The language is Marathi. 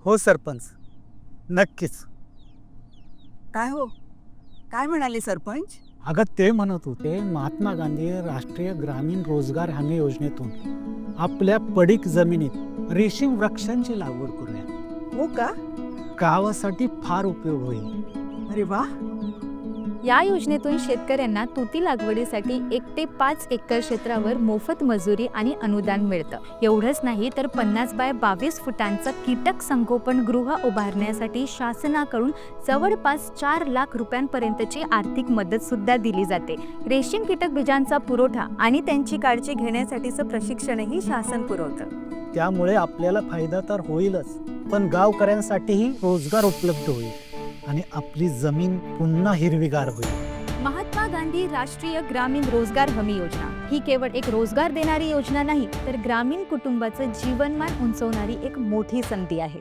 हो सरपंच, नक्कीच. काय हो, काय म्हणाले सरपंच? अगं ते म्हणत होते महात्मा गांधी राष्ट्रीय ग्रामीण रोजगार हमी योजनेतून आपल्या पडीक जमिनीत रेशीम वृक्षांची लागवड करूया. हो का? गावासाठी फार उपयोग होईल. अरे वा. या योजनेतून शेतकऱ्यांना तुती लागवडीसाठी 1 ते 5 एकर क्षेत्रावर मोफत मजुरी आणि अनुदान मिळतं. एवढंच नाही तर 50 बाय 22 फुटांचं कीटक संगोपन गृह उभारण्यासाठी शासनाकडून जवळपास 4 लाख रुपयांपर्यंतची आर्थिक मदत सुद्धा दिली जाते. रेशीम कीटक बीजांचा पुरवठा आणि त्यांची काळजी घेण्यासाठीचं प्रशिक्षणही शासन पुरवतं. त्यामुळे आपल्याला फायदा तर होईलच, पण गावकऱ्यांसाठीही रोजगार उपलब्ध होईल आणि आपली जमीन पुन्हा हिरवीगार होईल. महात्मा गांधी राष्ट्रीय ग्रामीण रोजगार हमी योजना ही केवळ एक रोजगार देणारी योजना नाही, तर ग्रामीण कुटुंबाचं जीवनमान उंचवणारी एक मोठी संधी आहे.